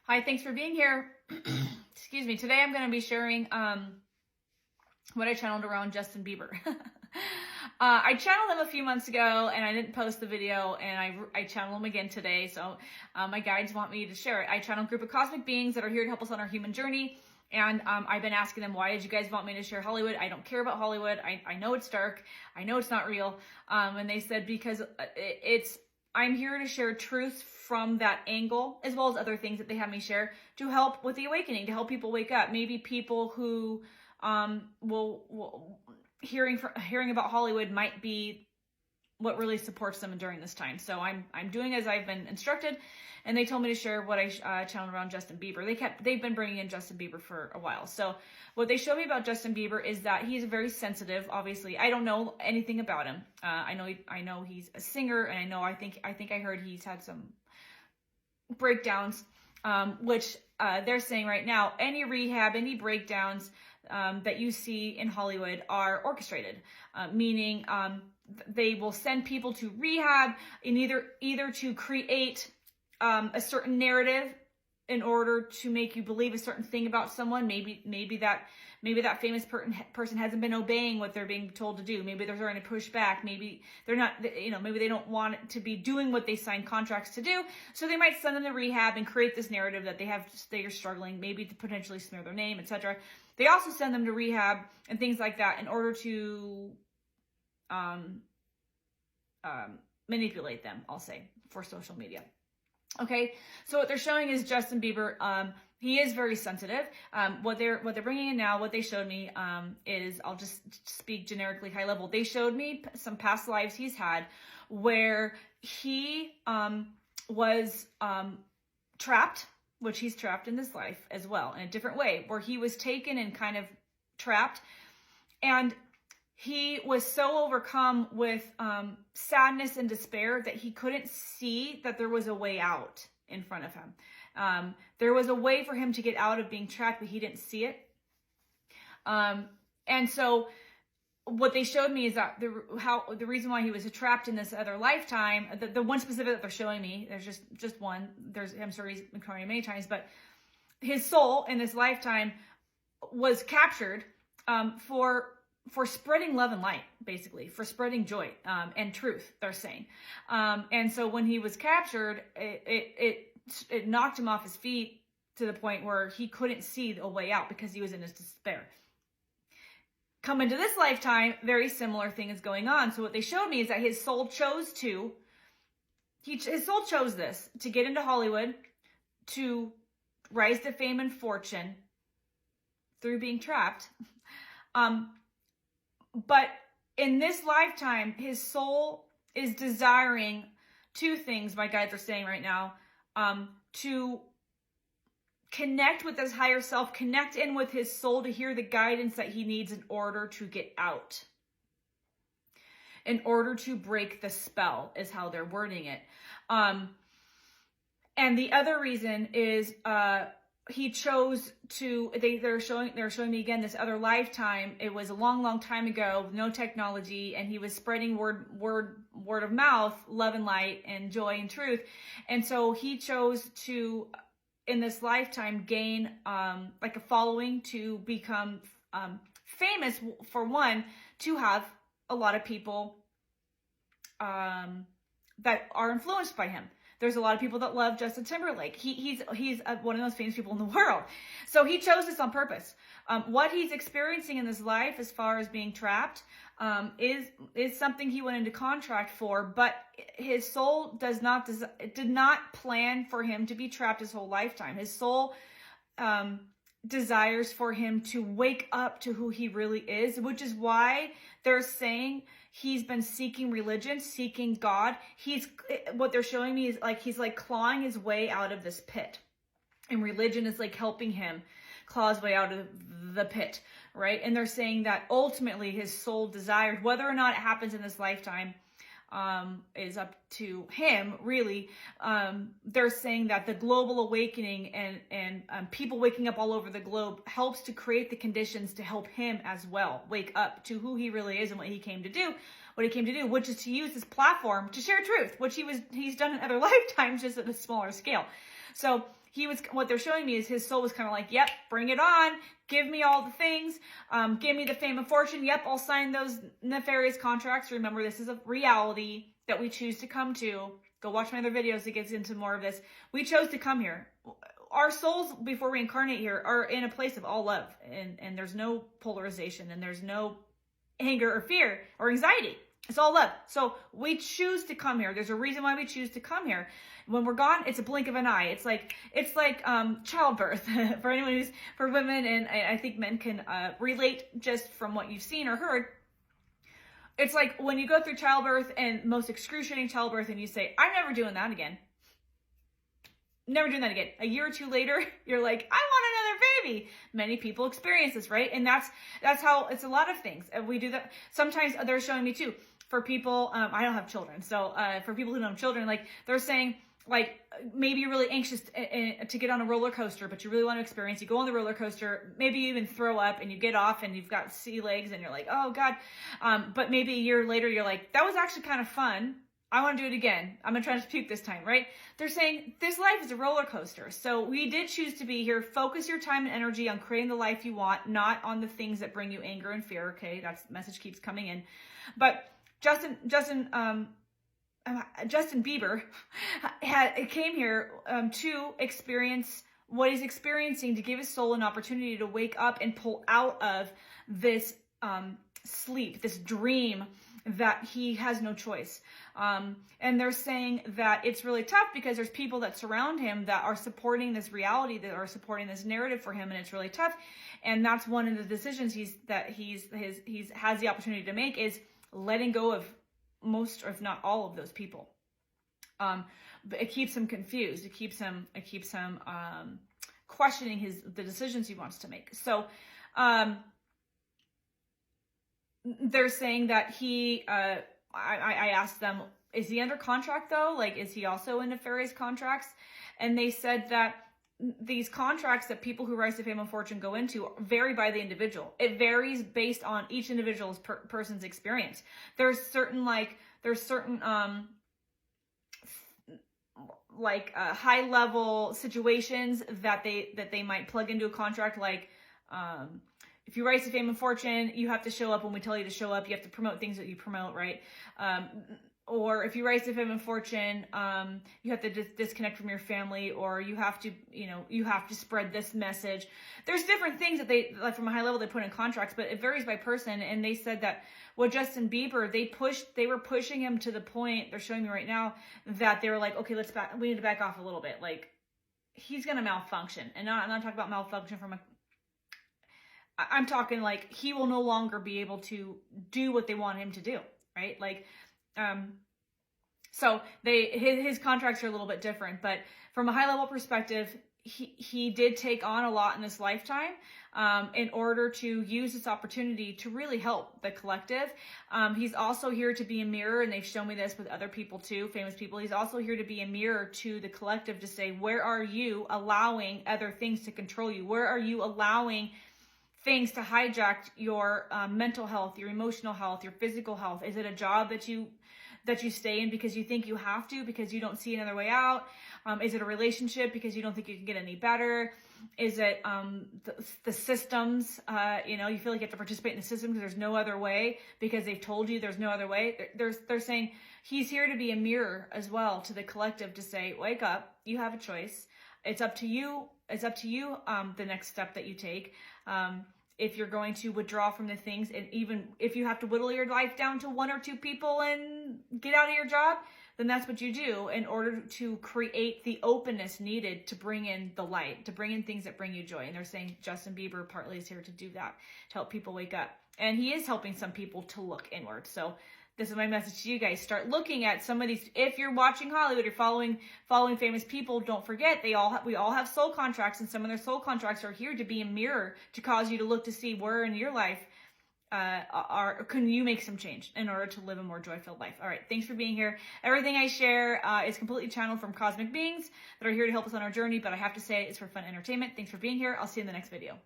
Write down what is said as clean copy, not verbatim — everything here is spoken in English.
Hi, thanks for being here. Excuse me. Today I'm going to be sharing what I channeled around Justin Bieber. I channeled him a few months ago and I didn't post the video, and I channeled him again today. So my guides want me to share it. I channeled a group of cosmic beings that are here to help us on our human journey. And I've been asking them, why did you guys want me to share Hollywood? I don't care about Hollywood. I know it's dark. I know it's not real. And they said, because I'm here to share truths from that angle, as well as other things that they have me share to help with the awakening, to help people wake up. Maybe people who will hearing about Hollywood might be what really supports them during this time. So I'm doing as I've been instructed, and they told me to share what I channeled around Justin Bieber. They've been bringing in Justin Bieber for a while. So what they showed me about Justin Bieber is that he's very sensitive. Obviously, I don't know anything about him. I know he's a singer, and I think I heard he's had some breakdowns, which they're saying right now, any rehab, any breakdowns that you see in Hollywood are orchestrated, meaning they will send people to rehab in either to create a certain narrative in order to make you believe a certain thing about someone. Maybe that famous person hasn't been obeying what they're being told to do. Maybe they're trying to push back. Maybe they're not, maybe they don't want to be doing what they signed contracts to do. So they might send them to rehab and create this narrative that they are struggling, maybe to potentially smear their name, etc. They also send them to rehab and things like that in order to manipulate them, I'll say, for social media. Okay, so what they're showing is Justin Bieber. He is very sensitive. What they're bringing in now, what they showed me is, I'll just speak generically, high level. They showed me some past lives he's had where he was trapped, which he's trapped in this life as well in a different way, where he was taken and kind of trapped, and he was so overcome with sadness and despair that he couldn't see that there was a way out in front of him. There was a way for him to get out of being trapped, but he didn't see it. And so what they showed me is that the reason why he was trapped in this other lifetime, the one specific that they're showing me, there's just one. I'm sure he's been crying many times, but his soul in this lifetime was captured for spreading love and light, basically, for spreading joy and truth, they're saying. And so when he was captured, it knocked him off his feet to the point where he couldn't see a way out because he was in his despair. Come into this lifetime, very similar thing is going on. So what they showed me is that his soul chose this, to get into Hollywood, to rise to fame and fortune through being trapped. But in this lifetime, his soul is desiring two things, my guides are saying right now, to connect with his higher self, connect in with his soul to hear the guidance that he needs in order to get out. In order to break the spell is how they're wording it. And the other reason is he chose to, they're showing me again this other lifetime. It was a long time ago, no technology, and he was spreading word of mouth, love and light and joy and truth. And so he chose to, in this lifetime, gain like a following, to become famous, for one, to have a lot of people that are influenced by him. There's a lot of people that love Justin Timberlake. He's one of those famous people in the world. So he chose this on purpose. What he's experiencing in this life, as far as being trapped, is something he went into contract for. But his soul did not plan for him to be trapped his whole lifetime. His soul desires for him to wake up to who he really is, which is why they're saying he's been seeking religion, seeking God. What they're showing me is he's clawing his way out of this pit. And religion is helping him claw his way out of the pit, right? And they're saying that ultimately his soul desired, whether or not it happens in this lifetime, is up to him, really. They're saying that the global awakening and people waking up all over the globe helps to create the conditions to help him as well wake up to who he really is and what he came to do, which is to use this platform to share truth, which he's done in other lifetimes, just at a smaller scale. So what they're showing me is his soul was kind of like, yep, bring it on. Give me all the things. Give me the fame and fortune. Yep, I'll sign those nefarious contracts. Remember, this is a reality that we choose to come to. Go watch my other videos that gets into more of this. We chose to come here. Our souls, before we incarnate here, are in a place of all love. And there's no polarization. And there's no anger or fear or anxiety. It's all love. So we choose to come here. There's a reason why we choose to come here. When we're gone, it's a blink of an eye. It's like childbirth for anyone for women, and I think men can relate just from what you've seen or heard. It's like when you go through childbirth and most excruciating childbirth, and you say, "I'm never doing that again." Never doing that again. A year or two later, you're like, I want another baby. Many people experience this, right? And that's how it's a lot of things. We do that. Sometimes they're showing me too. For people, I don't have children. So for people who don't have children, like they're saying, like maybe you're really anxious to get on a roller coaster, but you really want to experience. You go on the roller coaster, maybe you even throw up, and you get off, and you've got sea legs, and you're like, oh God. But maybe a year later, you're like, that was actually kind of fun. I want to do it again. I'm going to try to puke this time, right? They're saying this life is a roller coaster. So we did choose to be here. Focus your time and energy on creating the life you want, not on the things that bring you anger and fear. Okay, that message keeps coming in. But Justin Bieber came here to experience what he's experiencing, to give his soul an opportunity to wake up and pull out of this sleep, this dream that he has no choice. And they're saying that it's really tough because there's people that surround him that are supporting this reality, that are supporting this narrative for him, and it's really tough. And that's one of the decisions he has the opportunity to make, is letting go of most, or if not all, of those people. But it keeps him confused. It keeps him questioning the decisions he wants to make. So they're saying that I asked them, is he under contract though? Like, is he also in nefarious contracts? And they said that these contracts that people who rise to fame and fortune go into vary by the individual. It varies based on each individual's person's experience. There's certain high level situations that they might plug into a contract, like if you rise to fame and fortune, you have to show up when we tell you to show up. You have to promote things that you promote, right? Or if you rise to fame and fortune, you have to disconnect from your family, or you have to spread this message. There's different things that they, like from a high level, they put in contracts, but it varies by person. And they said that with Justin Bieber, they were pushing him to the point, they're showing me right now, that they were like, okay, we need to back off a little bit. Like, he's going to malfunction. And I'm not talking about malfunction I'm talking like he will no longer be able to do what they want him to do, right? Like, so his contracts are a little bit different, but from a high level perspective, he did take on a lot in this lifetime, in order to use this opportunity to really help the collective. He's also here to be a mirror, and they've shown me this with other people too, famous people. He's also here to be a mirror to the collective, to say, where are you allowing other things to control you? Where are you allowing things to hijack your mental health, your emotional health, your physical health? Is it a job that you stay in because you think you have to, because you don't see another way out? Is it a relationship because you don't think you can get any better? Is it the systems? You feel like you have to participate in the system because there's no other way, because they've told you there's no other way. They're saying he's here to be a mirror as well to the collective, to say, wake up, you have a choice. It's up to you. It's up to you, the next step that you take. If you're going to withdraw from the things, and even if you have to whittle your life down to 1 or 2 people and get out of your job, then that's what you do in order to create the openness needed to bring in the light, to bring in things that bring you joy. And they're saying Justin Bieber partly is here to do that, to help people wake up. And he is helping some people to look inward. So this is my message to you guys. Start looking at some of these. If you're watching Hollywood, you're following famous people, don't forget we all have soul contracts, and some of their soul contracts are here to be a mirror, to cause you to look to see where in your life can you make some change in order to live a more joy-filled life. All right, thanks for being here. Everything I share is completely channeled from cosmic beings that are here to help us on our journey, but I have to say it's for fun entertainment. Thanks for being here. I'll see you in the next video.